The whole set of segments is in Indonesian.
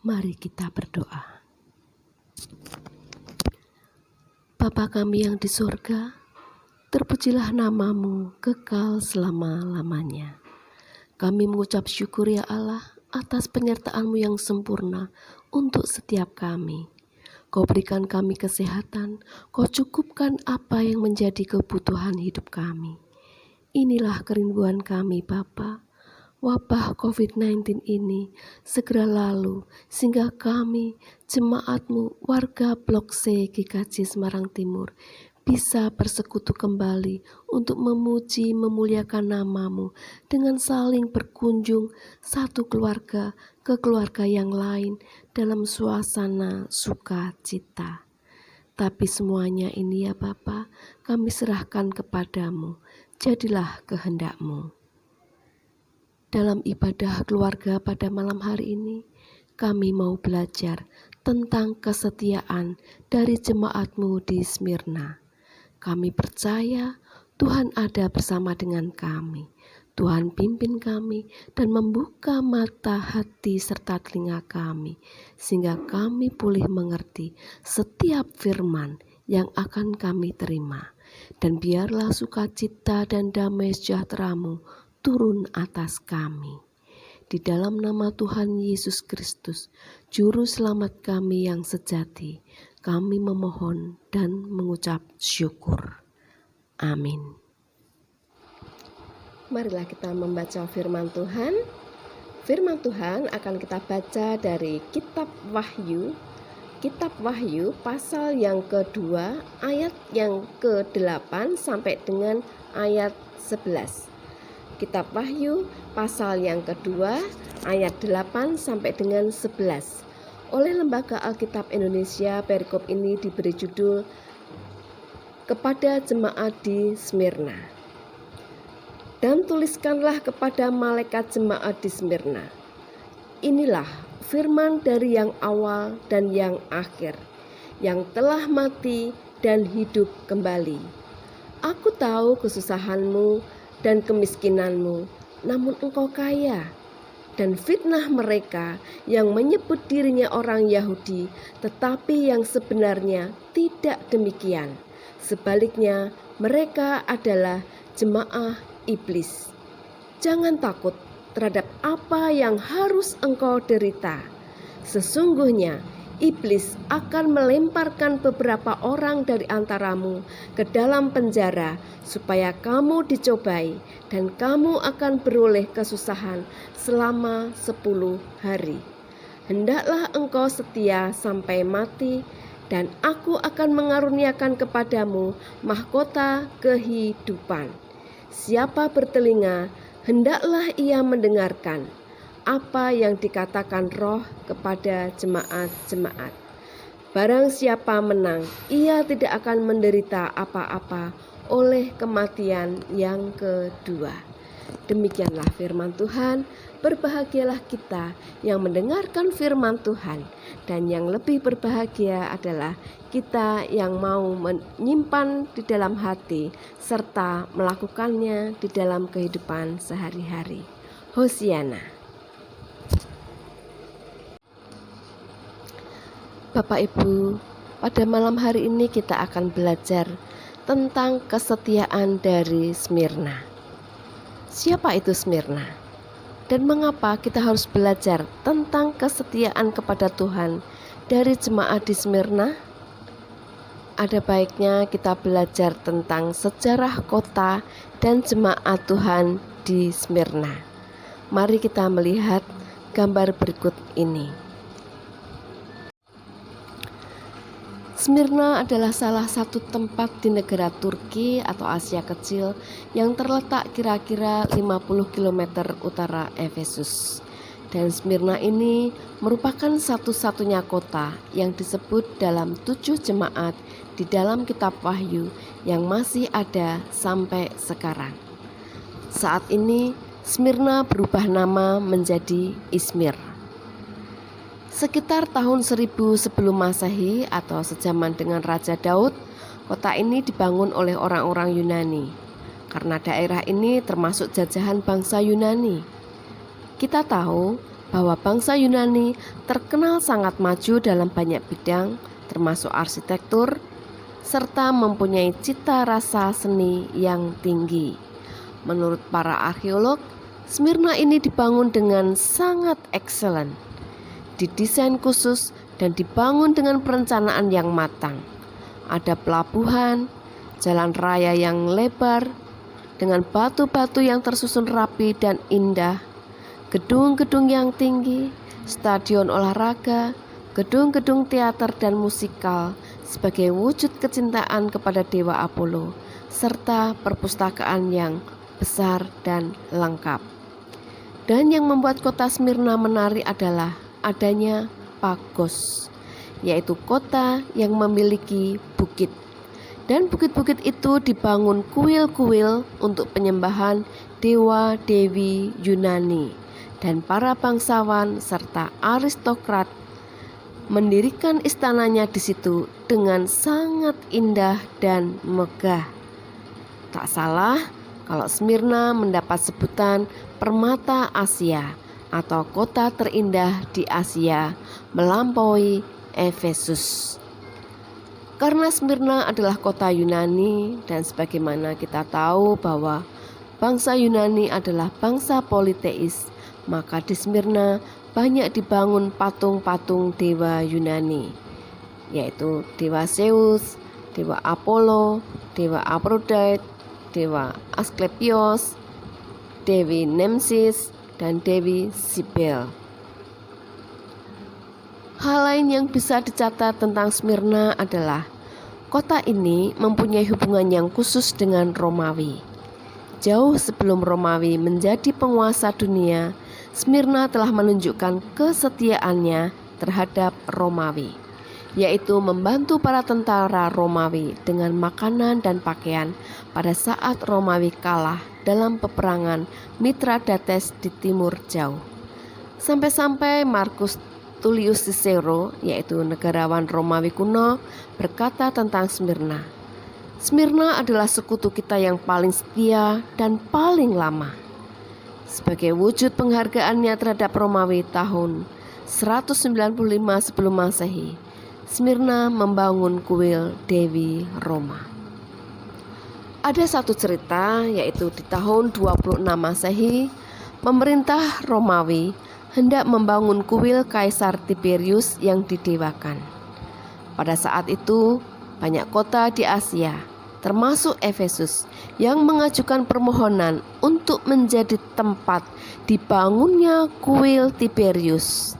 Mari kita berdoa. Bapa kami yang di surga, terpujilah nama-Mu kekal selama-lamanya. Kami mengucap syukur ya Allah atas penyertaan-Mu yang sempurna untuk setiap kami. Kau berikan kami kesehatan, Kau cukupkan apa yang menjadi kebutuhan hidup kami. Inilah kerinduan kami Bapa. Wabah COVID-19 ini segera lalu sehingga kami, jemaat-Mu, warga Blok C GKJ Semarang Timur, bisa bersekutu kembali untuk memuji memuliakan nama-Mu dengan saling berkunjung satu keluarga ke keluarga yang lain dalam suasana sukacita. Tapi semuanya ini ya Bapa, kami serahkan kepadamu, jadilah kehendak-Mu. Dalam ibadah keluarga pada malam hari ini, kami mau belajar tentang kesetiaan dari jemaat-Mu di Smyrna. Kami percaya Tuhan ada bersama dengan kami. Tuhan pimpin kami dan membuka mata hati serta telinga kami, sehingga kami boleh mengerti setiap firman yang akan kami terima. Dan biarlah sukacita dan damai sejahtera-Mu turun atas kami. Di dalam nama Tuhan Yesus Kristus, Juru Selamat kami yang sejati, kami memohon dan mengucap syukur. Amin. Marilah kita membaca firman Tuhan. Firman Tuhan akan kita baca dari Kitab Wahyu. Kitab Wahyu pasal yang kedua, ayat yang ke-8 sampai dengan ayat 11. Kitab Wahyu pasal yang kedua ayat 8 sampai dengan 11. Oleh Lembaga Alkitab Indonesia, perikop ini diberi judul Kepada Jemaat di Smyrna. Dan tuliskanlah kepada malaikat jemaat di Smyrna. Inilah firman dari yang awal dan yang akhir, yang telah mati dan hidup kembali. Aku tahu kesusahanmu dan kemiskinanmu, namun engkau kaya, dan fitnah mereka yang menyebut dirinya orang Yahudi, tetapi yang sebenarnya tidak demikian. Sebaliknya, mereka adalah jemaah iblis. Jangan takut terhadap apa yang harus engkau derita. Sesungguhnya, iblis akan melemparkan beberapa orang dari antaramu ke dalam penjara supaya kamu dicobai dan kamu akan beroleh kesusahan selama 10 hari. Hendaklah engkau setia sampai mati dan aku akan mengaruniakan kepadamu mahkota kehidupan. Siapa bertelinga, hendaklah ia mendengarkan apa yang dikatakan Roh kepada jemaat-jemaat. Barang siapa menang, ia tidak akan menderita apa-apa oleh kematian yang kedua. Demikianlah firman Tuhan. Berbahagialah kita yang mendengarkan firman Tuhan, dan yang lebih berbahagia adalah kita yang mau menyimpan di dalam hati serta melakukannya di dalam kehidupan sehari-hari. Hosiana. Bapak Ibu, pada malam hari ini kita akan belajar tentang kesetiaan dari Smyrna. Siapa itu Smyrna? Dan mengapa kita harus belajar tentang kesetiaan kepada Tuhan dari jemaat di Smyrna? Ada baiknya kita belajar tentang sejarah kota dan jemaat Tuhan di Smyrna. Mari kita melihat gambar berikut ini. Smyrna adalah salah satu tempat di negara Turki atau Asia Kecil yang terletak kira-kira 50 km utara Efesus. Dan Smyrna ini merupakan satu-satunya kota yang disebut dalam 7 jemaat di dalam kitab Wahyu yang masih ada sampai sekarang. Saat ini Smyrna berubah nama menjadi Izmir. Sekitar tahun 1000 sebelum Masehi atau sejaman dengan Raja Daud, kota ini dibangun oleh orang-orang Yunani. Karena daerah ini termasuk jajahan bangsa Yunani. Kita tahu bahwa bangsa Yunani terkenal sangat maju dalam banyak bidang, termasuk arsitektur, serta mempunyai cita rasa seni yang tinggi. Menurut para arkeolog, Smyrna ini dibangun dengan sangat excellent, didesain khusus dan dibangun dengan perencanaan yang matang. Ada pelabuhan, jalan raya yang lebar, dengan batu-batu yang tersusun rapi dan indah, gedung-gedung yang tinggi, stadion olahraga, gedung-gedung teater dan musikal sebagai wujud kecintaan kepada Dewa Apollo, serta perpustakaan yang besar dan lengkap. Dan yang membuat kota Smyrna menarik adalah adanya Pagos, yaitu kota yang memiliki bukit. Dan bukit-bukit itu dibangun kuil-kuil untuk penyembahan dewa-dewi Yunani, dan para bangsawan serta aristokrat mendirikan istananya di situ dengan sangat indah dan megah. Tak salah kalau Smyrna mendapat sebutan Permata Asia atau kota terindah di Asia melampaui Efesus. Karena Smyrna adalah kota Yunani, dan sebagaimana kita tahu bahwa bangsa Yunani adalah bangsa politeis, maka di Smyrna banyak dibangun patung-patung dewa Yunani, yaitu dewa Zeus, dewa Apollo, dewa Aphrodite, dewa Asklepios, dewi Nemesis, dan dewi Cybele. Hal lain yang bisa dicatat tentang Smyrna adalah kota ini mempunyai hubungan yang khusus dengan Romawi. Jauh sebelum Romawi menjadi penguasa dunia, Smyrna telah menunjukkan kesetiaannya terhadap Romawi, yaitu membantu para tentara Romawi dengan makanan dan pakaian pada saat Romawi kalah dalam peperangan Mithradates di timur jauh. Sampai-sampai Marcus Tullius Cicero, yaitu negarawan Romawi kuno, berkata tentang Smyrna, "Smyrna adalah sekutu kita yang paling setia dan paling lama." Sebagai wujud penghargaannya terhadap Romawi tahun 195 sebelum Masehi, Smyrna membangun kuil Dewi Roma. Ada satu cerita, yaitu di tahun 26 Masehi, pemerintah Romawi hendak membangun kuil Kaisar Tiberius yang didewakan. Pada saat itu, banyak kota di Asia, termasuk Efesus, yang mengajukan permohonan untuk menjadi tempat dibangunnya kuil Tiberius.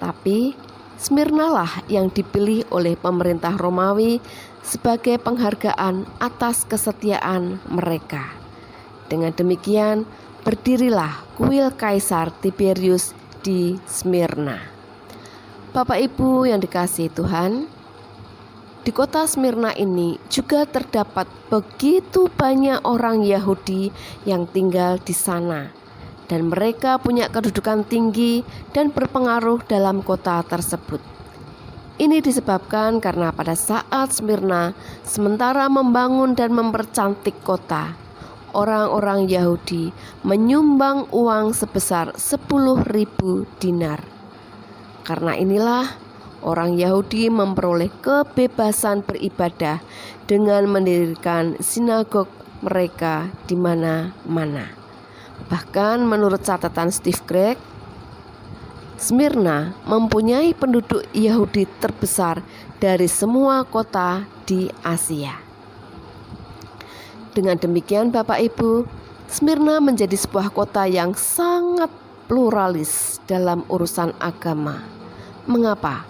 Tapi Smyrna lah yang dipilih oleh pemerintah Romawi sebagai penghargaan atas kesetiaan mereka. Dengan demikian, berdirilah kuil Kaisar Tiberius di Smyrna. Bapak Ibu yang dikasihi Tuhan, di kota Smyrna ini juga terdapat begitu banyak orang Yahudi yang tinggal di sana, dan mereka punya kedudukan tinggi dan berpengaruh dalam kota tersebut. Ini disebabkan karena pada saat Smyrna sementara membangun dan mempercantik kota, orang-orang Yahudi menyumbang uang sebesar 10.000 dinar. Karena inilah orang Yahudi memperoleh kebebasan beribadah dengan mendirikan sinagog mereka di mana-mana. Bahkan menurut catatan Steve Gregg, Smyrna mempunyai penduduk Yahudi terbesar dari semua kota di Asia. Dengan demikian Bapak Ibu, Smyrna menjadi sebuah kota yang sangat pluralis dalam urusan agama. Mengapa?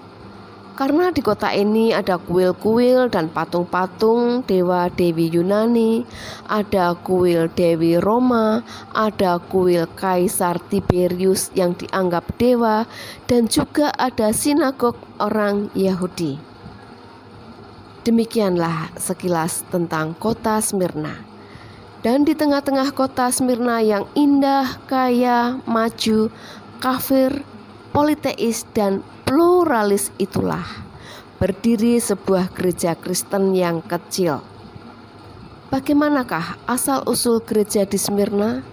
Karena di kota ini ada kuil-kuil dan patung-patung dewa-dewi Yunani, ada kuil Dewi Roma, ada kuil Kaisar Tiberius yang dianggap dewa, dan juga ada sinagog orang Yahudi. Demikianlah sekilas tentang kota Smyrna. Dan di tengah-tengah kota Smyrna yang indah, kaya, maju, kafir, politeis, dan pluralis itulah berdiri sebuah gereja Kristen yang kecil. Bagaimanakah asal-usul gereja di Smyrna?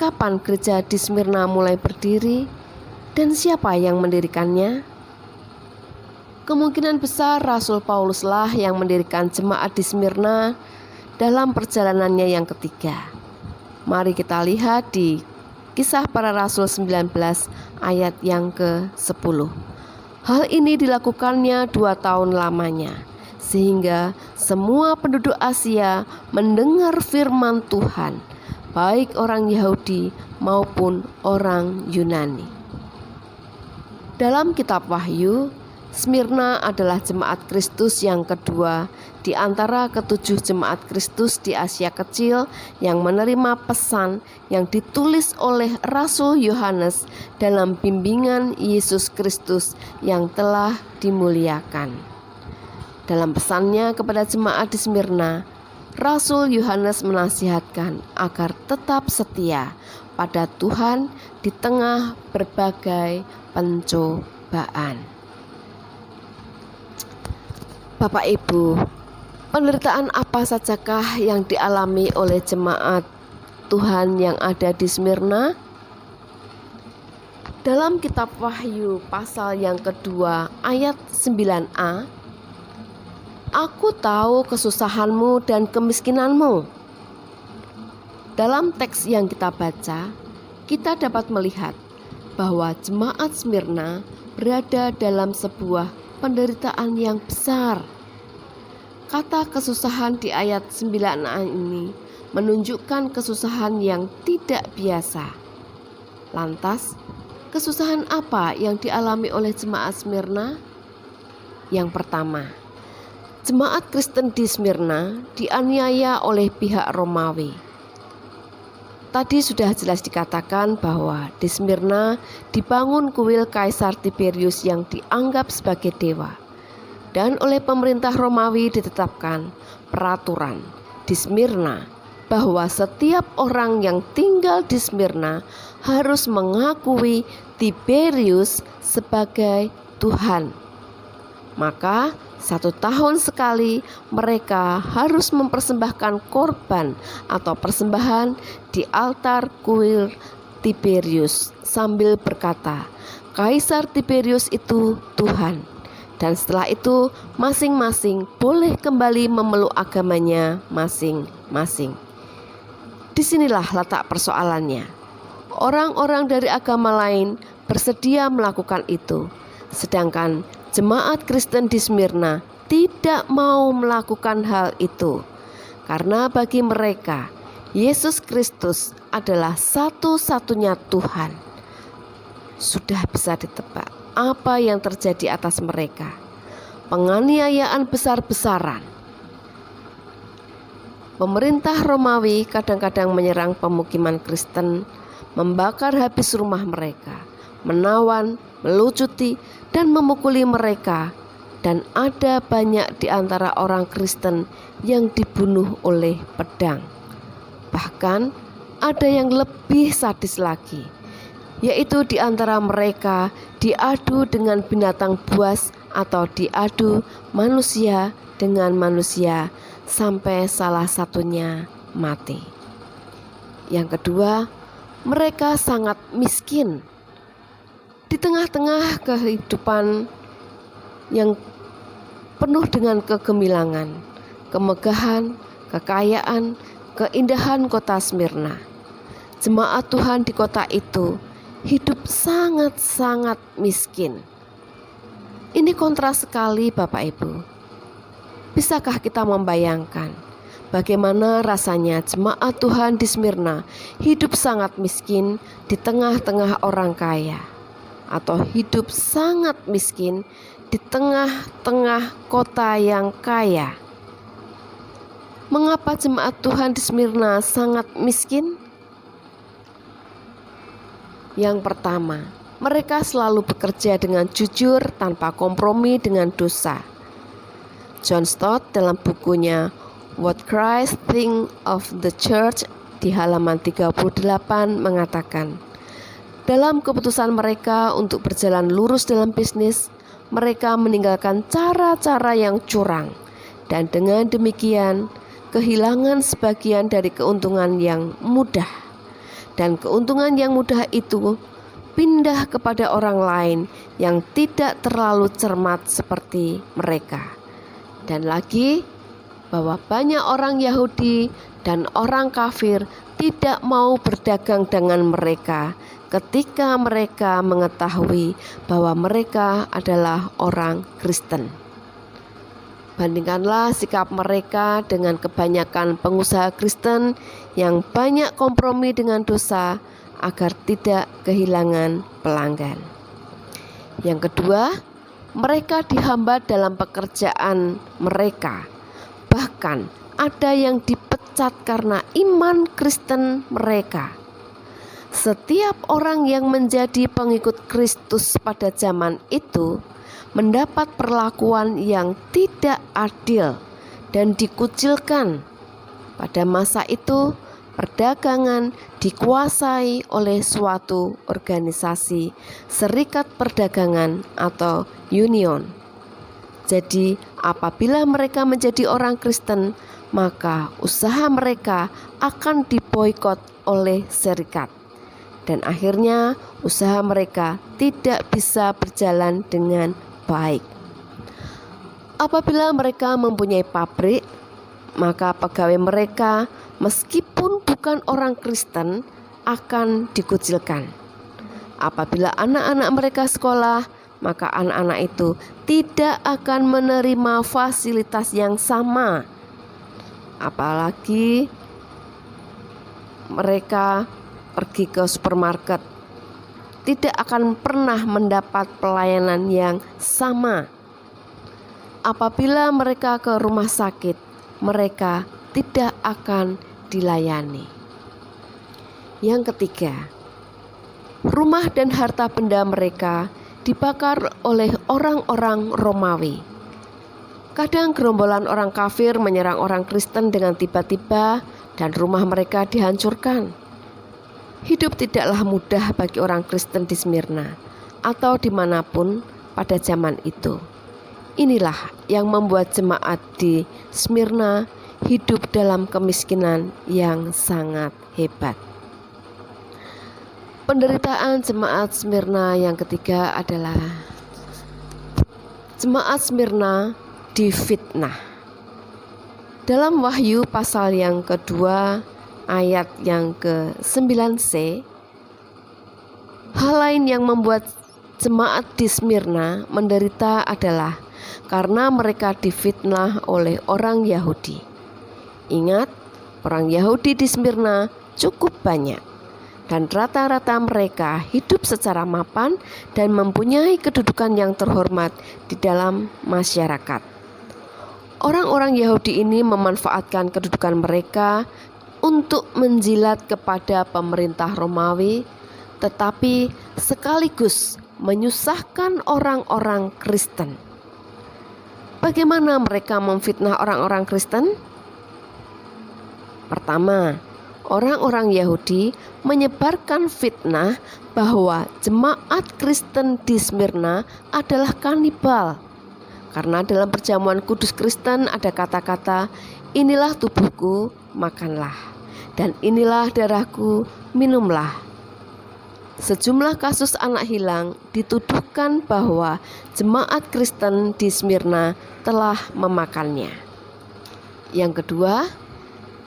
Kapan gereja di Smyrna mulai berdiri? Dan siapa yang mendirikannya? Kemungkinan besar Rasul Pauluslah yang mendirikan jemaat di Smyrna dalam perjalanannya yang ketiga. Mari kita lihat di Kisah Para Rasul 19 ayat yang ke-10. Hal ini dilakukannya 2 tahun lamanya, sehingga semua penduduk Asia mendengar firman Tuhan, baik orang Yahudi maupun orang Yunani. Dalam kitab Wahyu, Smyrna adalah jemaat Kristus yang kedua di antara ke-7 jemaat Kristus di Asia Kecil yang menerima pesan yang ditulis oleh Rasul Yohanes dalam bimbingan Yesus Kristus yang telah dimuliakan. Dalam pesannya kepada jemaat di Smyrna, Rasul Yohanes menasihatkan agar tetap setia pada Tuhan di tengah berbagai pencobaan. Bapak Ibu, penderitaan apa sajakah yang dialami oleh jemaat Tuhan yang ada di Smyrna? Dalam kitab Wahyu pasal yang kedua ayat 9a, aku tahu kesusahanmu dan kemiskinanmu. Dalam teks yang kita baca, kita dapat melihat bahwa jemaat Smyrna berada dalam sebuah penderitaan yang besar. Kata kesusahan di ayat 9a ini menunjukkan kesusahan yang tidak biasa. Lantas, kesusahan apa yang dialami oleh jemaat Smyrna? Yang pertama, jemaat Kristen di Smyrna dianiaya oleh pihak Romawi. Tadi sudah jelas dikatakan bahwa di Smyrna dibangun kuil Kaisar Tiberius yang dianggap sebagai dewa. Dan oleh pemerintah Romawi ditetapkan peraturan di Smyrna bahwa setiap orang yang tinggal di Smyrna harus mengakui Tiberius sebagai Tuhan. Maka 1 tahun sekali mereka harus mempersembahkan korban atau persembahan di altar kuil Tiberius sambil berkata, Kaisar Tiberius itu Tuhan. Dan setelah itu masing-masing boleh kembali memeluk agamanya masing-masing. Disinilah letak persoalannya. Orang-orang dari agama lain bersedia melakukan itu, sedangkan jemaat Kristen di Smyrna tidak mau melakukan hal itu. Karena bagi mereka, Yesus Kristus adalah satu-satunya Tuhan. Sudah bisa ditebak apa yang terjadi atas mereka. Penganiayaan besar-besaran. Pemerintah Romawi kadang-kadang menyerang pemukiman Kristen, membakar habis rumah mereka, menawan, melucuti, dan memukuli mereka. Dan ada banyak di antara orang Kristen yang dibunuh oleh pedang. Bahkan ada yang lebih sadis lagi, yaitu di antara mereka diadu dengan binatang buas atau diadu manusia dengan manusia sampai salah satunya mati. Yang kedua, mereka sangat miskin. Di tengah-tengah kehidupan yang penuh dengan kegemilangan, kemegahan, kekayaan, keindahan kota Smyrna, jemaat Tuhan di kota itu hidup sangat-sangat miskin. Ini kontras sekali Bapak Ibu. Bisakah kita membayangkan bagaimana rasanya jemaat Tuhan di Smyrna hidup sangat miskin di tengah-tengah orang kaya, atau hidup sangat miskin di tengah-tengah kota yang kaya? Mengapa jemaat Tuhan di Smyrna sangat miskin? Yang pertama, mereka selalu bekerja dengan jujur tanpa kompromi dengan dosa. John Stott dalam bukunya What Christ Think of the Church di halaman 38 mengatakan, dalam keputusan mereka untuk berjalan lurus dalam bisnis, mereka meninggalkan cara-cara yang curang, dan dengan demikian kehilangan sebagian dari keuntungan yang mudah. Dan keuntungan yang mudah itu berpindah kepada orang lain yang tidak terlalu cermat seperti mereka. Dan lagi, bahwa banyak orang Yahudi dan orang kafir tidak mau berdagang dengan mereka ketika mereka mengetahui bahwa mereka adalah orang Kristen. Bandingkanlah sikap mereka dengan kebanyakan pengusaha Kristen yang banyak kompromi dengan dosa agar tidak kehilangan pelanggan. Yang kedua, mereka dihambat dalam pekerjaan mereka. Bahkan ada yang dipecat karena iman Kristen mereka. Setiap orang yang menjadi pengikut Kristus pada zaman itu mendapat perlakuan yang tidak adil dan dikucilkan. Pada masa itu, perdagangan dikuasai oleh suatu organisasi, serikat perdagangan atau union. Jadi, apabila mereka menjadi orang Kristen, maka usaha mereka akan diboikot oleh serikat. Dan akhirnya usaha mereka tidak bisa berjalan dengan baik. Apabila mereka mempunyai pabrik, maka pegawai mereka meskipun bukan orang Kristen akan dikucilkan. Apabila anak-anak mereka sekolah, maka anak-anak itu tidak akan menerima fasilitas yang sama. Apalagi mereka pergi ke supermarket, tidak akan pernah mendapat pelayanan yang sama. Apabila mereka ke rumah sakit, mereka tidak akan dilayani. Yang ketiga, rumah dan harta benda mereka dibakar oleh orang-orang Romawi. Kadang gerombolan orang kafir menyerang orang Kristen dengan tiba-tiba dan rumah mereka dihancurkan. Hidup tidaklah mudah bagi orang Kristen di Smyrna atau dimanapun pada zaman itu. Inilah yang membuat jemaat di Smyrna hidup dalam kemiskinan yang sangat hebat. Penderitaan jemaat Smyrna yang ketiga adalah jemaat Smyrna difitnah. Dalam Wahyu pasal yang kedua ayat yang ke-9c, hal lain yang membuat jemaat di Smyrna menderita adalah karena mereka difitnah oleh orang Yahudi. Ingat, orang Yahudi di Smyrna cukup banyak, dan rata-rata mereka hidup secara mapan dan mempunyai kedudukan yang terhormat di dalam masyarakat. Orang-orang Yahudi ini memanfaatkan kedudukan mereka untuk menjilat kepada pemerintah Romawi, tetapi sekaligus menyusahkan orang-orang Kristen. Bagaimana mereka memfitnah orang-orang Kristen? Pertama, orang-orang Yahudi menyebarkan fitnah bahwa jemaat Kristen di Smyrna adalah kanibal. Karena dalam perjamuan kudus Kristen ada kata-kata, inilah tubuhku, makanlah, dan inilah darahku, minumlah. Sejumlah kasus anak hilang dituduhkan bahwa jemaat Kristen di Smyrna telah memakannya. Yang kedua,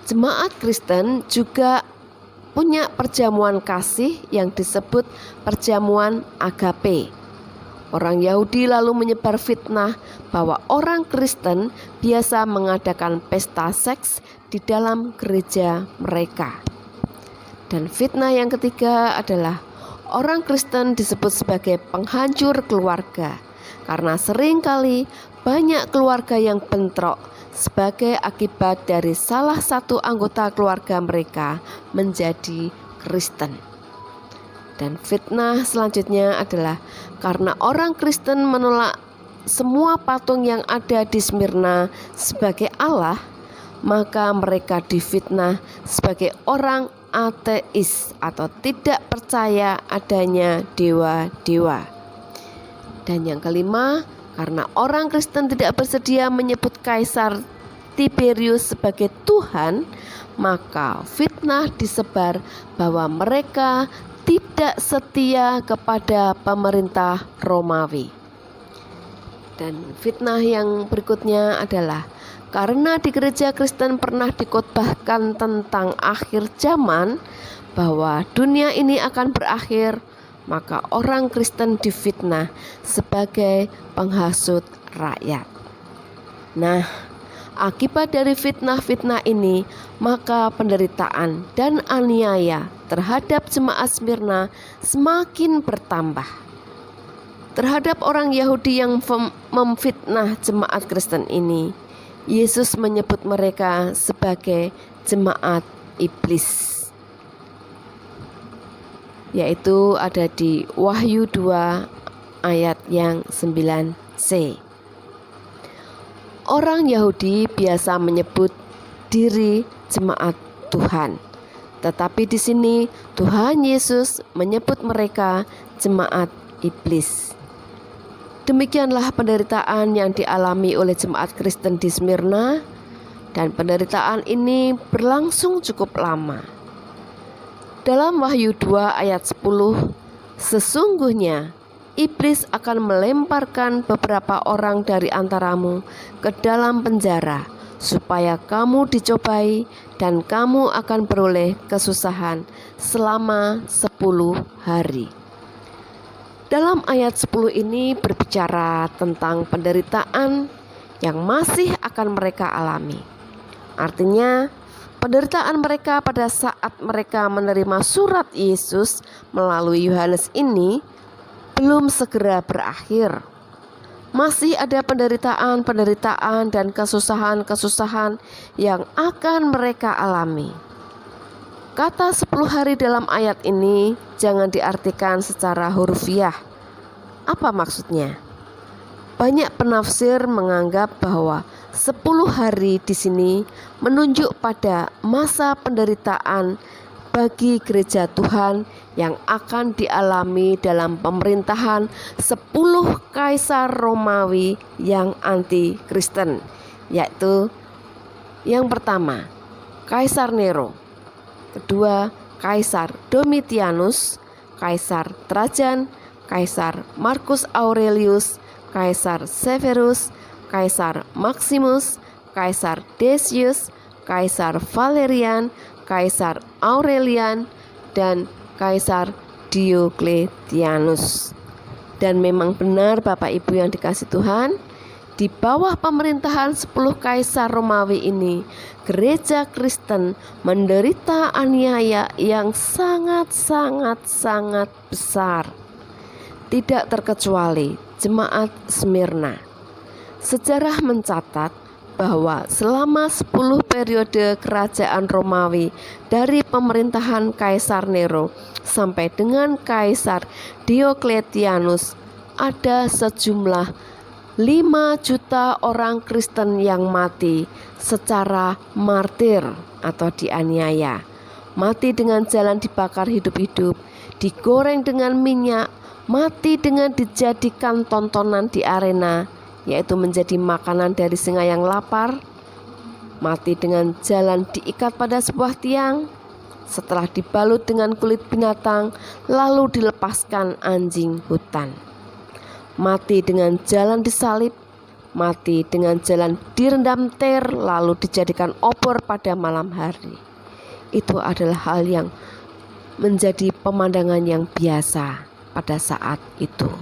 jemaat Kristen juga punya perjamuan kasih yang disebut perjamuan agape. Orang Yahudi lalu menyebar fitnah bahwa orang Kristen biasa mengadakan pesta seks di dalam gereja mereka. Dan fitnah yang ketiga adalah orang Kristen disebut sebagai penghancur keluarga, karena seringkali banyak keluarga yang bentrok sebagai akibat dari salah satu anggota keluarga mereka menjadi Kristen. Dan fitnah selanjutnya adalah karena orang Kristen menolak semua patung yang ada di Smyrna sebagai Allah, maka mereka difitnah sebagai orang ateis atau tidak percaya adanya dewa-dewa. Dan yang kelima, karena orang Kristen tidak bersedia menyebut Kaisar Tiberius sebagai Tuhan, maka fitnah disebar bahwa mereka tidak tidak setia kepada pemerintah Romawi. Dan fitnah yang berikutnya adalah karena di gereja Kristen pernah dikhotbahkan tentang akhir zaman, bahwa dunia ini akan berakhir, maka orang Kristen difitnah sebagai penghasut rakyat. Nah, akibat dari fitnah-fitnah ini, maka penderitaan dan aniaya terhadap jemaat Smyrna semakin bertambah. Terhadap orang Yahudi yang memfitnah jemaat Kristen ini, Yesus menyebut mereka sebagai jemaat iblis, yaitu ada di Wahyu 2 ayat yang 9c. Orang Yahudi biasa menyebut diri jemaat Tuhan, tetapi di sini Tuhan Yesus menyebut mereka jemaat iblis. Demikianlah penderitaan yang dialami oleh jemaat Kristen di Smyrna, dan penderitaan ini berlangsung cukup lama. Dalam Wahyu 2 ayat 10, sesungguhnya iblis akan melemparkan beberapa orang dari antaramu ke dalam penjara, supaya kamu dicobai dan kamu akan beroleh kesusahan selama 10 hari. Dalam ayat 10 ini berbicara tentang penderitaan yang masih akan mereka alami. Artinya, penderitaan mereka pada saat mereka menerima surat Yesus melalui Yohanes ini belum segera berakhir. Masih ada penderitaan dan kesusahan-kesusahan yang akan mereka alami. Kata 10 hari dalam ayat ini jangan diartikan secara hurufiah. Apa maksudnya? Banyak penafsir menganggap bahwa 10 hari di sini menunjuk pada masa penderitaan bagi gereja Tuhan yang akan dialami dalam pemerintahan 10 kaisar Romawi yang anti-Kristen, yaitu yang pertama, Kaisar Nero. Kedua, Kaisar Domitianus, Kaisar Trajan, Kaisar Marcus Aurelius, Kaisar Severus, Kaisar Maximus, Kaisar Decius, Kaisar Valerian, Kaisar Aurelian, dan Kaisar Diocletianus. Dan memang benar Bapak Ibu yang dikasih Tuhan, di bawah pemerintahan 10 kaisar Romawi ini, gereja Kristen menderita aniaya yang sangat besar. Tidak terkecuali jemaat Smyrna. Sejarah mencatat bahwa selama 10 periode kerajaan Romawi dari pemerintahan Kaisar Nero sampai dengan Kaisar Diocletianus, ada sejumlah 5 juta orang Kristen yang mati secara martir atau dianiaya. Mati dengan jalan dibakar hidup-hidup, digoreng dengan minyak, mati dengan dijadikan tontonan di arena, yaitu menjadi makanan dari singa yang lapar, mati dengan jalan diikat pada sebuah tiang, setelah dibalut dengan kulit binatang, lalu dilepaskan anjing hutan. Mati dengan jalan disalib, mati dengan jalan direndam ter, lalu dijadikan obor pada malam hari. Itu adalah hal yang menjadi pemandangan yang biasa pada saat itu.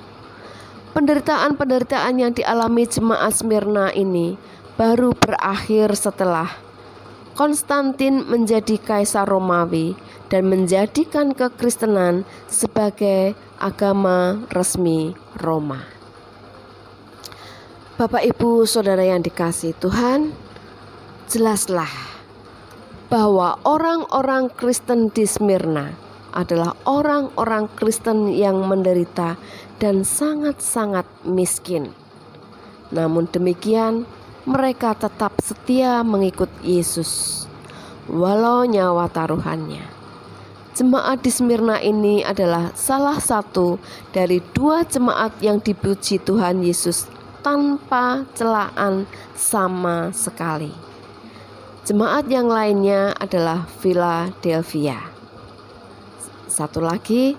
Penderitaan-penderitaan yang dialami jemaat Smyrna ini baru berakhir setelah Konstantin menjadi kaisar Romawi dan menjadikan kekristenan sebagai agama resmi Roma. Bapak Ibu Saudara yang dikasihi Tuhan, jelaslah bahwa orang-orang Kristen di Smyrna adalah orang-orang Kristen yang menderita dan sangat-sangat miskin. Namun demikian, mereka tetap setia mengikut Yesus, walau nyawa taruhannya. Jemaat di Smyrna ini adalah salah satu dari 2 jemaat yang dipuji Tuhan Yesus tanpa celaan sama sekali. Jemaat yang lainnya adalah Philadelphia. Satu lagi,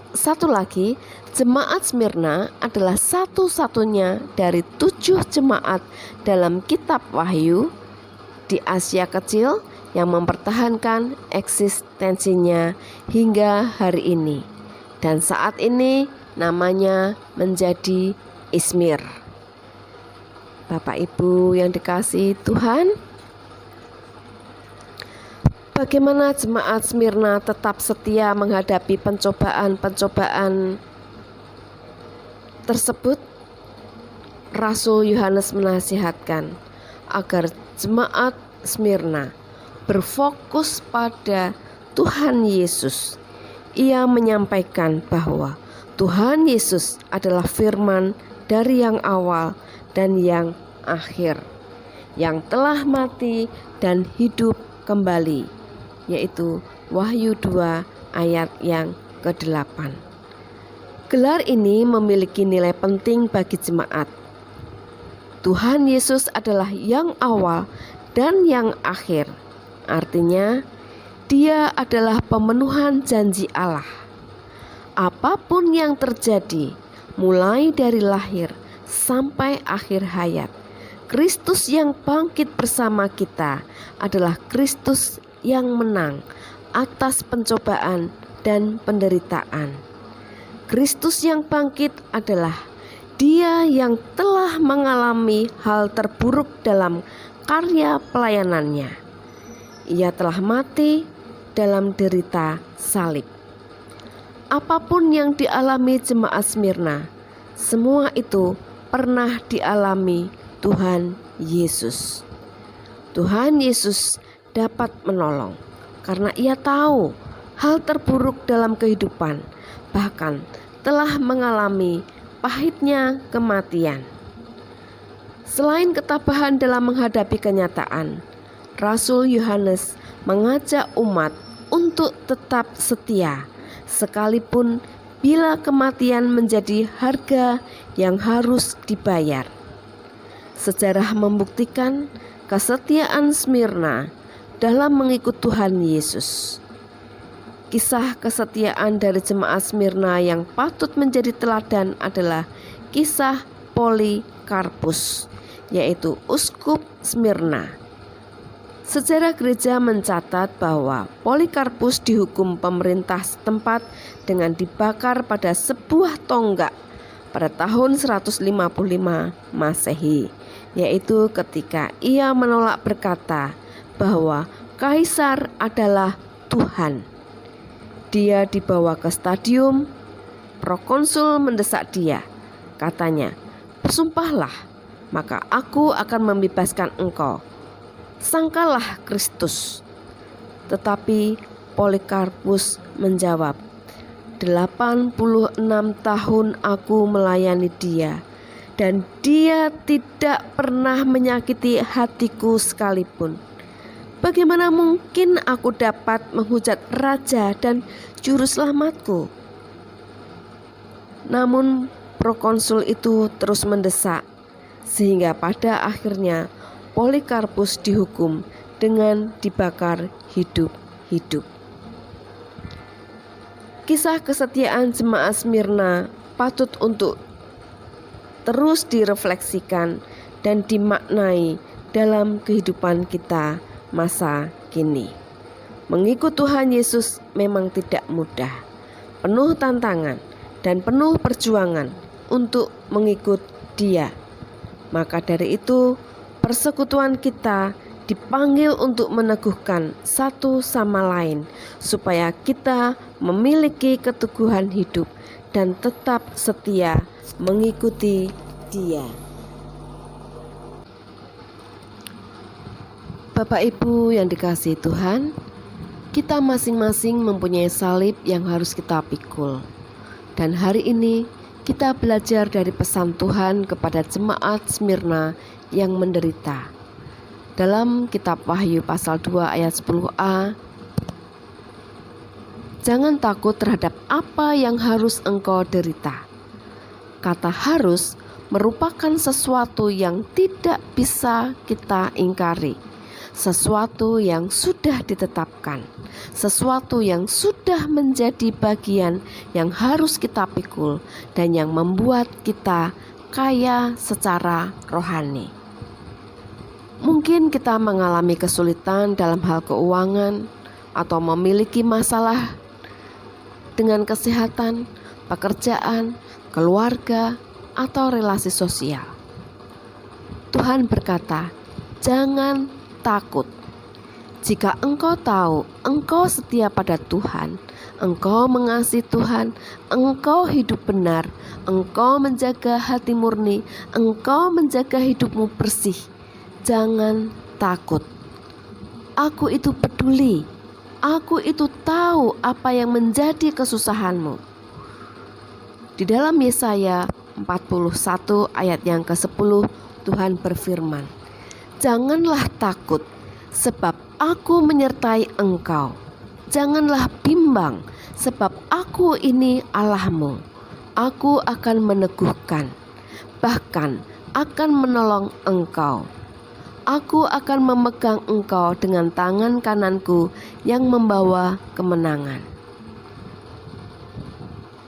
Satu lagi, jemaat Smyrna adalah satu-satunya dari 7 jemaat dalam kitab Wahyu di Asia Kecil yang mempertahankan eksistensinya hingga hari ini. Dan saat ini namanya menjadi Izmir. Bapak Ibu yang dikasihi Tuhan, bagaimana jemaat Smyrna tetap setia menghadapi pencobaan-pencobaan tersebut? Rasul Yohanes menasihatkan agar jemaat Smyrna berfokus pada Tuhan Yesus. Ia menyampaikan bahwa Tuhan Yesus adalah firman dari yang awal dan yang akhir, yang telah mati dan hidup kembali, yaitu Wahyu 2 ayat yang ke-8. Gelar ini memiliki nilai penting bagi jemaat. Tuhan Yesus adalah yang awal dan yang akhir. Artinya, Dia adalah pemenuhan janji Allah. Apapun yang terjadi, mulai dari lahir sampai akhir hayat, Kristus yang bangkit bersama kita adalah Kristus yang menang atas pencobaan dan penderitaan. Kristus yang bangkit adalah Dia yang telah mengalami hal terburuk dalam karya pelayanannya. Ia telah mati dalam derita salib. Apapun yang dialami jemaat Smyrna, semua itu pernah dialami Tuhan Yesus. Tuhan Yesus dapat menolong karena Ia tahu hal terburuk dalam kehidupan, bahkan telah mengalami pahitnya kematian. Selain ketabahan dalam menghadapi kenyataan, Rasul Yohanes mengajak umat untuk tetap setia, sekalipun bila kematian menjadi harga yang harus dibayar. Sejarah membuktikan kesetiaan Smyrna dalam mengikut Tuhan Yesus. Kisah kesetiaan dari jemaat Smyrna yang patut menjadi teladan adalah kisah Polikarpus, yaitu uskup Smyrna. Sejarah gereja mencatat bahwa Polikarpus dihukum pemerintah setempat dengan dibakar pada sebuah tonggak pada tahun 155 Masehi, yaitu ketika ia menolak berkata bahwa Kaisar adalah Tuhan. Dia dibawa ke stadium, prokonsul mendesak dia. Katanya, "Bersumpahlah, maka aku akan membebaskan engkau. Sangkalah Kristus." Tetapi Polikarpus menjawab, 86 tahun aku melayani dia, dan dia tidak pernah menyakiti hatiku sekalipun. Bagaimana mungkin aku dapat menghujat raja dan juru selamatku? Namun prokonsul itu terus mendesak, sehingga pada akhirnya Polikarpus dihukum dengan dibakar hidup-hidup. Kisah kesetiaan jemaat Smyrna patut untuk terus direfleksikan dan dimaknai dalam kehidupan kita masa kini. Mengikut Tuhan Yesus memang tidak mudah, penuh tantangan dan penuh perjuangan untuk mengikut Dia. Maka dari itu, persekutuan kita dipanggil untuk meneguhkan satu sama lain supaya kita memiliki keteguhan hidup dan tetap setia mengikuti Dia. Bapak Ibu yang dikasihi Tuhan, kita masing-masing mempunyai salib yang harus kita pikul. Dan hari ini kita belajar dari pesan Tuhan kepada jemaat Smyrna yang menderita. Dalam kitab Wahyu pasal 2 ayat 10a, "Jangan takut terhadap apa yang harus engkau derita." Kata harus merupakan sesuatu yang tidak bisa kita ingkari. sesuatu yang sudah ditetapkan, sesuatu yang sudah menjadi bagian yang harus kita pikul dan yang membuat kita kaya secara rohani. Mungkin kita mengalami kesulitan dalam hal keuangan atau memiliki masalah dengan kesehatan, pekerjaan, keluarga, atau relasi sosial. Tuhan berkata, jangan takut. Jika engkau tahu engkau setia pada Tuhan, engkau mengasihi Tuhan, engkau hidup benar, engkau menjaga hati murni, engkau menjaga hidupmu bersih, jangan takut. Aku itu peduli. Aku itu tahu apa yang menjadi kesusahanmu. Di dalam Yesaya 41 ayat yang ke-10, Tuhan berfirman, janganlah takut, sebab aku menyertai engkau. Janganlah bimbang, sebab aku ini Allahmu. Aku akan meneguhkan, bahkan akan menolong engkau. Aku akan memegang engkau dengan tangan kananku yang membawa kemenangan.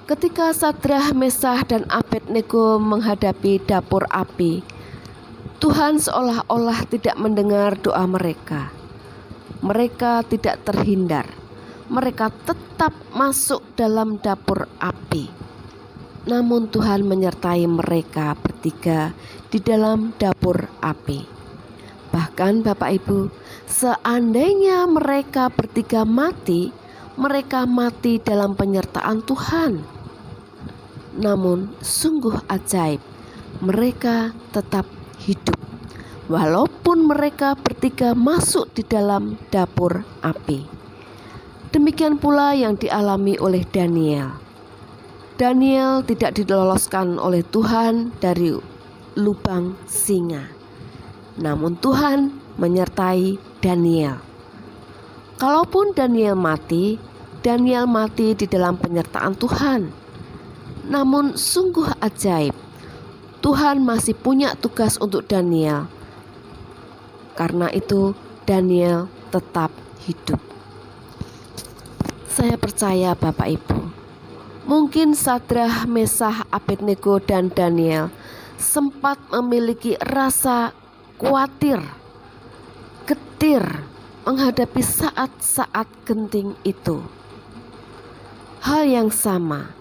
Ketika Sadrah, Mesah, dan Abednego menghadapi dapur api, Tuhan seolah-olah tidak mendengar doa mereka. Mereka tidak terhindar. Mereka tetap masuk dalam dapur api. Namun Tuhan menyertai mereka bertiga di dalam dapur api. Bahkan Bapak Ibu, seandainya mereka bertiga mati, mereka mati dalam penyertaan Tuhan. Namun sungguh ajaib, mereka tetap hidup. Walaupun mereka bertiga masuk di dalam dapur api. Demikian pula yang dialami oleh Daniel. Daniel tidak diloloskan oleh Tuhan dari lubang singa. Namun Tuhan menyertai Daniel. Kalaupun Daniel mati di dalam penyertaan Tuhan. Namun sungguh ajaib, Tuhan masih punya tugas untuk Daniel. Karena itu Daniel tetap hidup. Saya percaya Bapak Ibu, mungkin Sadrah, Mesah, Abednego, dan Daniel sempat memiliki rasa khawatir, getir menghadapi saat-saat genting itu. Hal yang sama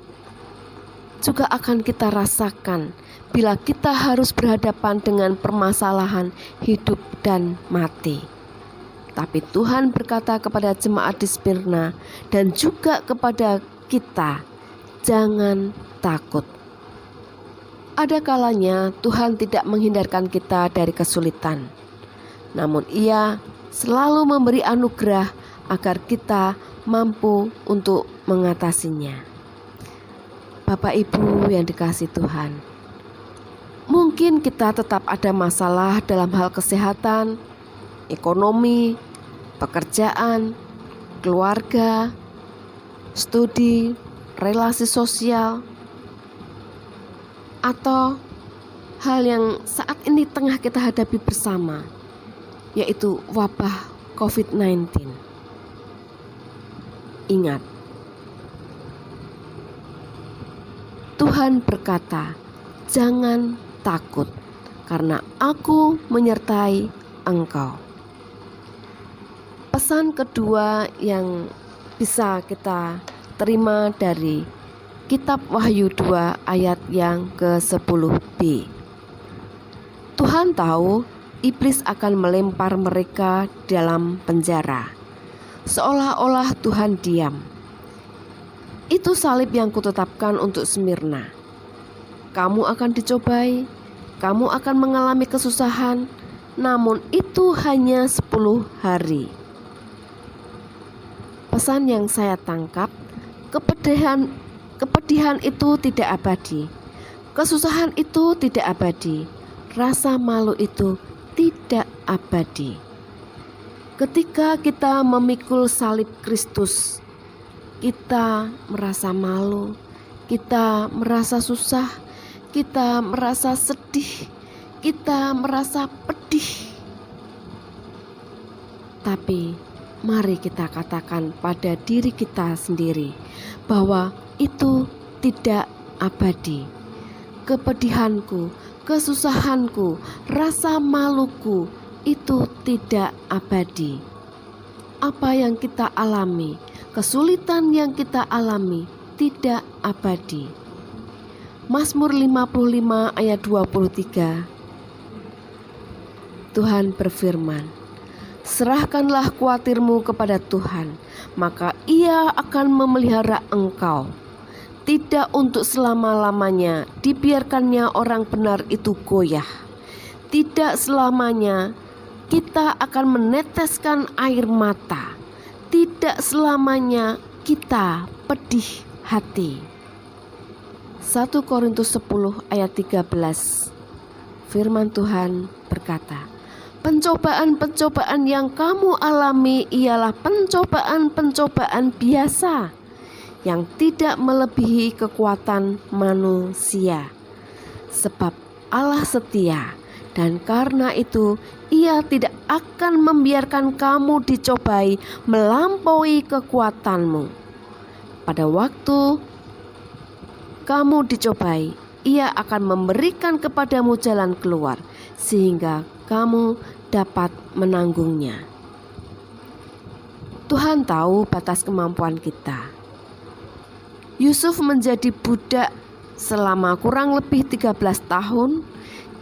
juga akan kita rasakan bila kita harus berhadapan dengan permasalahan hidup dan mati. Tapi Tuhan berkata kepada jemaat di Smyrna dan juga kepada kita, jangan takut. Ada kalanya Tuhan tidak menghindarkan kita dari kesulitan, namun Ia selalu memberi anugerah agar kita mampu untuk mengatasinya. Bapak Ibu yang dikasihi Tuhan, mungkin kita tetap ada masalah dalam hal kesehatan, ekonomi, pekerjaan, keluarga, studi, relasi sosial, atau hal yang saat ini tengah kita hadapi bersama, yaitu wabah COVID-19. Ingat, Tuhan berkata, jangan takut, karena Aku menyertai engkau. Pesan kedua yang bisa kita terima dari Kitab Wahyu 2 ayat yang ke-10b. Tuhan tahu iblis akan melempar mereka dalam penjara, seolah-olah Tuhan diam. Itu salib yang kutetapkan untuk Smyrna. Kamu akan dicobai, kamu akan mengalami kesusahan, namun itu hanya 10 hari. Pesan yang saya tangkap, kepedihan itu tidak abadi, kesusahan itu tidak abadi, rasa malu itu tidak abadi. Ketika kita memikul salib Kristus, kita merasa malu, kita merasa susah, kita merasa sedih, kita merasa pedih. Tapi mari kita katakan pada diri kita sendiri bahwa itu tidak abadi. Kepedihanku, kesusahanku, rasa maluku itu tidak abadi. Apa yang kita alami, kesulitan yang kita alami tidak abadi. Mazmur 55 ayat 23. Tuhan berfirman, serahkanlah kuatirmu kepada Tuhan, maka Ia akan memelihara engkau. Tidak untuk selama-lamanya dibiarkannya orang benar itu goyah. Tidak selamanya kita akan meneteskan air mata. Tidak selamanya kita pedih hati. 1 Korintus 10 ayat 13. Firman Tuhan berkata, pencobaan-pencobaan yang kamu alami ialah pencobaan-pencobaan biasa yang tidak melebihi kekuatan manusia. Sebab Allah setia, dan karena itu Ia tidak akan membiarkan kamu dicobai melampaui kekuatanmu. Pada waktu kamu dicobai, Ia akan memberikan kepadamu jalan keluar, sehingga kamu dapat menanggungnya. Tuhan tahu batas kemampuan kita. Yusuf menjadi budak selama kurang lebih 13 tahun,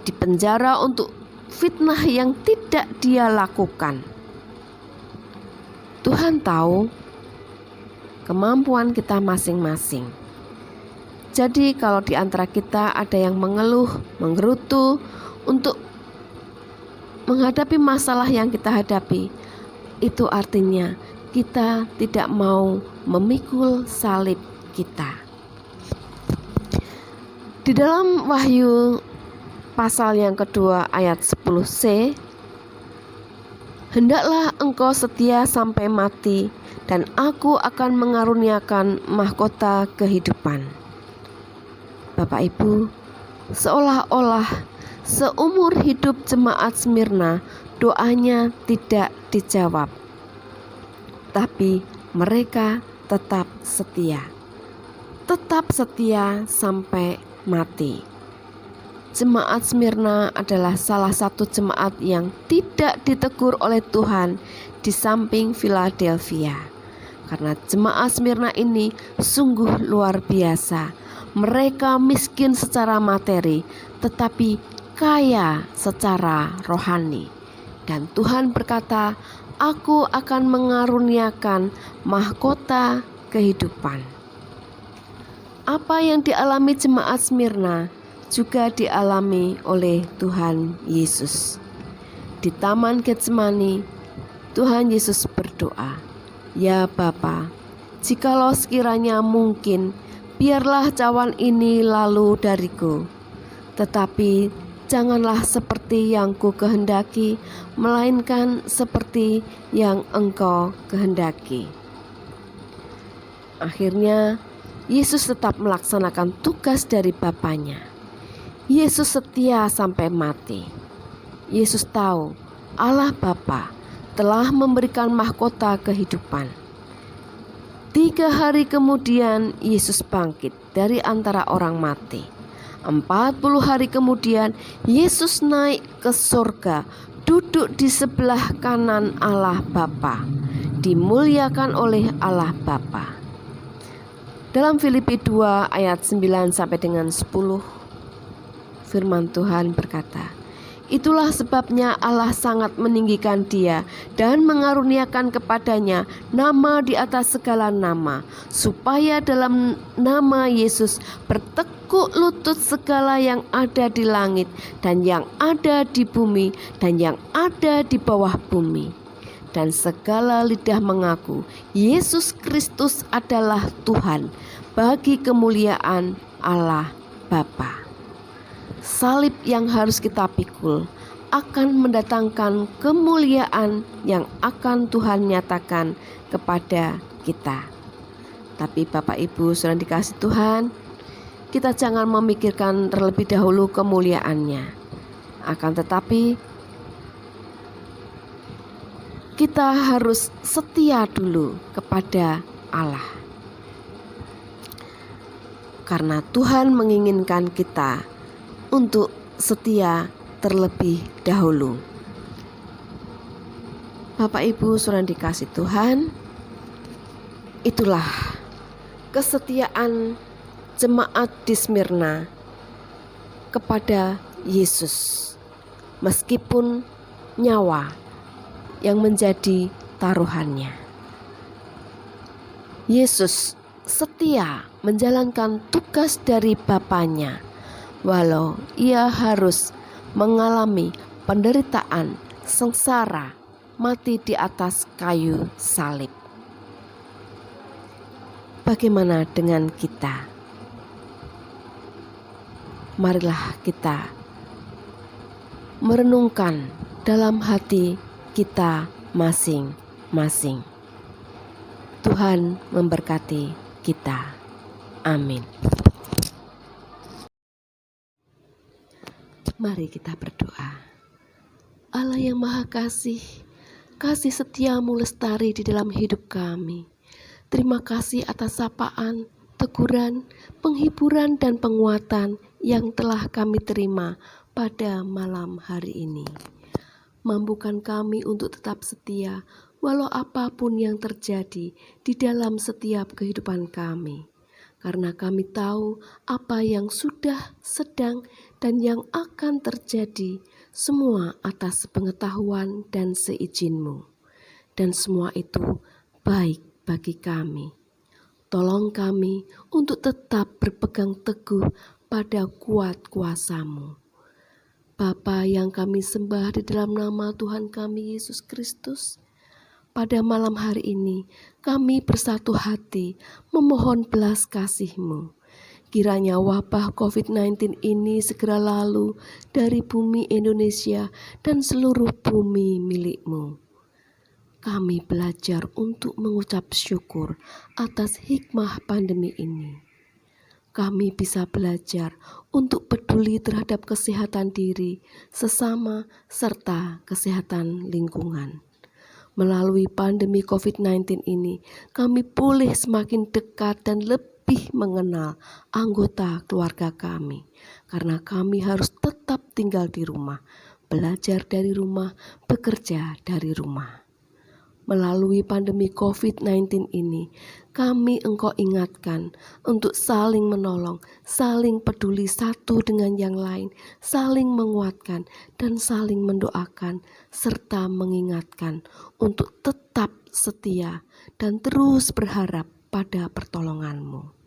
di penjara untuk fitnah yang tidak dia lakukan. Tuhan tahu kemampuan kita masing-masing. Jadi kalau di antara kita ada yang mengeluh, menggerutu untuk menghadapi masalah yang kita hadapi, itu artinya kita tidak mau memikul salib kita. Di dalam Wahyu pasal yang kedua ayat 10c, hendaklah engkau setia sampai mati, dan aku akan mengaruniakan mahkota kehidupan. Bapak Ibu, seolah-olah seumur hidup jemaat Smyrna doanya tidak dijawab, tapi mereka tetap setia sampai mati. Jemaat Smyrna adalah salah satu jemaat yang tidak ditegur oleh Tuhan di samping Philadelphia. Karena jemaat Smyrna ini sungguh luar biasa. Mereka miskin secara materi, tetapi kaya secara rohani. Dan Tuhan berkata, aku akan mengaruniakan mahkota kehidupan. Apa yang dialami jemaat Smyrna juga dialami oleh Tuhan Yesus. Di Taman Getsemani, Tuhan Yesus berdoa, ya Bapa, jikalau sekiranya mungkin, biarlah cawan ini lalu dariku. Tetapi janganlah seperti yang ku kehendaki, melainkan seperti yang Engkau kehendaki. Akhirnya, Yesus tetap melaksanakan tugas dari Bapanya. Yesus setia sampai mati. Yesus tahu Allah Bapa telah memberikan mahkota kehidupan. 3 hari kemudian Yesus bangkit dari antara orang mati. 40 hari kemudian Yesus naik ke surga, duduk di sebelah kanan Allah Bapa, dimuliakan oleh Allah Bapa. Dalam Filipi 2 ayat 9 sampai dengan 10, firman Tuhan berkata, itulah sebabnya Allah sangat meninggikan Dia dan mengaruniakan kepadanya nama di atas segala nama, supaya dalam nama Yesus bertekuk lutut segala yang ada di langit dan yang ada di bumi dan yang ada di bawah bumi, dan segala lidah mengaku Yesus Kristus adalah Tuhan, bagi kemuliaan Allah Bapa. Salib yang harus kita pikul akan mendatangkan kemuliaan yang akan Tuhan nyatakan kepada kita. Tapi Bapak Ibu saudara dikasih Tuhan, kita jangan memikirkan terlebih dahulu kemuliaannya. Akan tetapi kita harus setia dulu kepada Allah. Karena Tuhan menginginkan kita untuk setia terlebih dahulu. Bapak Ibu saudara dikasih Tuhan, itulah kesetiaan jemaat di Smyrna kepada Yesus, meskipun nyawa yang menjadi taruhannya. Yesus setia menjalankan tugas dari Bapanya, walau ia harus mengalami penderitaan, sengsara, mati di atas kayu salib. Bagaimana dengan kita? Marilah kita merenungkan dalam hati kita masing-masing. Tuhan memberkati kita. Amin. Mari kita berdoa. Allah yang Maha Kasih, kasih setiamu lestari di dalam hidup kami. Terima kasih atas sapaan, teguran, penghiburan, dan penguatan yang telah kami terima pada malam hari ini. Mampukan kami untuk tetap setia, walau apapun yang terjadi di dalam setiap kehidupan kami. Karena kami tahu apa yang sudah, sedang, dan yang akan terjadi, semua atas pengetahuan dan seizin-Mu. Dan semua itu baik bagi kami. Tolong kami untuk tetap berpegang teguh pada kuat kuasa-Mu. Bapa yang kami sembah di dalam nama Tuhan kami Yesus Kristus, pada malam hari ini kami bersatu hati memohon belas kasih-Mu. Kiranya wabah COVID-19 ini segera lalu dari bumi Indonesia dan seluruh bumi milik-Mu. Kami belajar untuk mengucap syukur atas hikmah pandemi ini. Kami bisa belajar untuk peduli terhadap kesehatan diri, sesama, serta kesehatan lingkungan. Melalui pandemi COVID-19 ini, kami boleh semakin dekat dan lebih mengenal anggota keluarga kami, karena kami harus tetap tinggal di rumah, belajar dari rumah, bekerja dari rumah. Melalui pandemi COVID-19 ini, kami Engkau ingatkan untuk saling menolong, saling peduli satu dengan yang lain, saling menguatkan dan saling mendoakan, serta mengingatkan untuk tetap setia dan terus berharap pada pertolongan-Mu.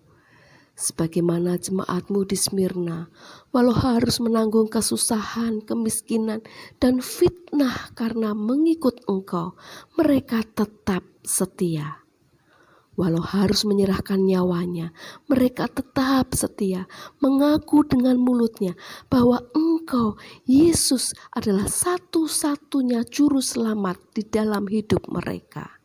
Sebagaimana jemaat-Mu di Smyrna, walau harus menanggung kesusahan, kemiskinan, dan fitnah karena mengikut Engkau, mereka tetap setia. Walau harus menyerahkan nyawanya, mereka tetap setia, mengaku dengan mulutnya bahwa Engkau, Yesus, adalah satu-satunya juru selamat di dalam hidup mereka.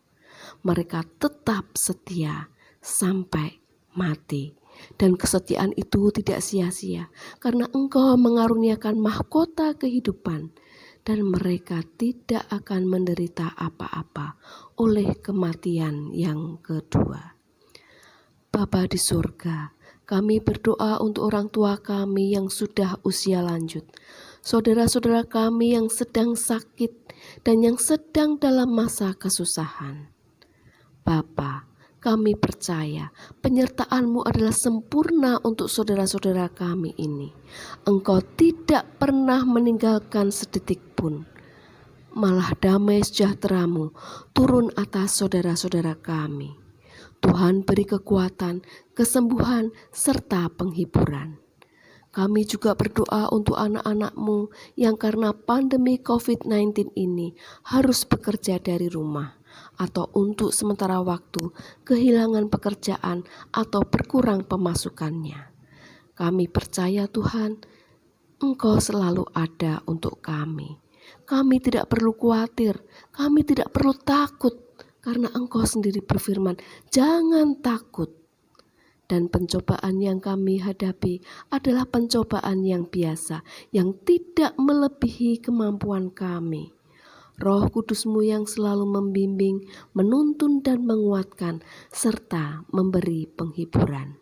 Mereka tetap setia sampai mati. Dan kesetiaan itu tidak sia-sia, karena Engkau mengaruniakan mahkota kehidupan, dan mereka tidak akan menderita apa-apa oleh kematian yang kedua. Bapa di surga, kami berdoa untuk orang tua kami yang sudah usia lanjut, saudara-saudara kami yang sedang sakit dan yang sedang dalam masa kesusahan. Bapa, kami percaya penyertaan-Mu adalah sempurna untuk saudara-saudara kami ini. Engkau tidak pernah meninggalkan sedetik pun. Malah damai sejahtera-Mu turun atas saudara-saudara kami. Tuhan beri kekuatan, kesembuhan, serta penghiburan. Kami juga berdoa untuk anak-anak-Mu yang karena pandemi COVID-19 ini harus bekerja dari rumah, atau untuk sementara waktu kehilangan pekerjaan atau berkurang pemasukannya. Kami percaya Tuhan, Engkau selalu ada untuk kami. Kami tidak perlu khawatir, kami tidak perlu takut, karena Engkau sendiri berfirman, jangan takut. Dan pencobaan yang kami hadapi adalah pencobaan yang biasa, yang tidak melebihi kemampuan kami. Roh Kudus-Mu yang selalu membimbing, menuntun dan menguatkan, serta memberi penghiburan.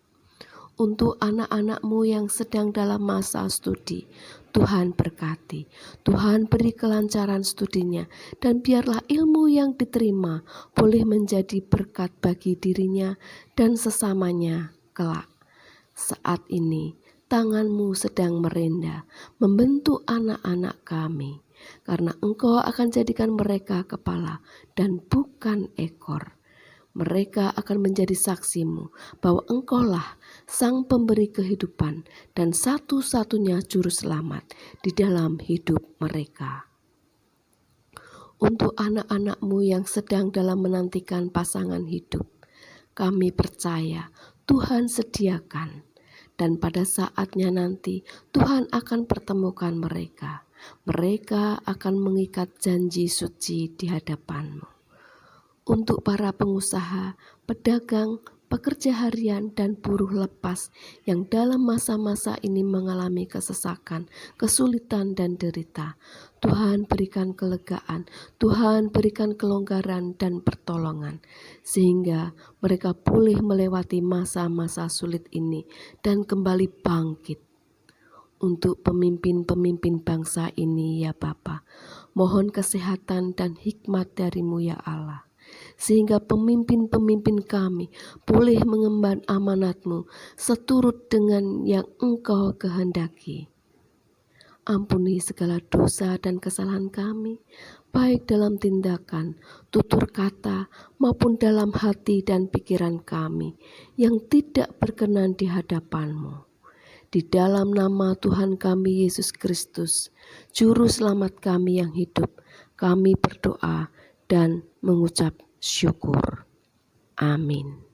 Untuk anak-anak-Mu yang sedang dalam masa studi, Tuhan berkati, Tuhan beri kelancaran studinya, dan biarlah ilmu yang diterima boleh menjadi berkat bagi dirinya dan sesamanya kelak. Saat ini, tangan-Mu sedang merendah, membentuk anak-anak kami, karena Engkau akan jadikan mereka kepala dan bukan ekor. Mereka akan menjadi saksi-Mu bahwa Engkaulah Sang Pemberi kehidupan dan satu-satunya juru selamat di dalam hidup mereka. Untuk anak-anak-Mu yang sedang dalam menantikan pasangan hidup, kami percaya Tuhan sediakan, dan pada saatnya nanti Tuhan akan pertemukan mereka. Mereka akan mengikat janji suci di hadapan-Mu. Untuk para pengusaha, pedagang, pekerja harian, dan buruh lepas yang dalam masa-masa ini mengalami kesesakan, kesulitan, dan derita, Tuhan berikan kelegaan, Tuhan berikan kelonggaran dan pertolongan, sehingga mereka boleh melewati masa-masa sulit ini dan kembali bangkit. Untuk pemimpin-pemimpin bangsa ini ya Bapa, mohon kesehatan dan hikmat dari-Mu ya Allah, sehingga pemimpin-pemimpin kami boleh mengemban amanat-Mu seturut dengan yang Engkau kehendaki. Ampuni segala dosa dan kesalahan kami, baik dalam tindakan, tutur kata, maupun dalam hati dan pikiran kami yang tidak berkenan di hadapan-Mu. Di dalam nama Tuhan kami Yesus Kristus, Juru Selamat kami yang hidup, kami berdoa dan mengucap syukur. Amin.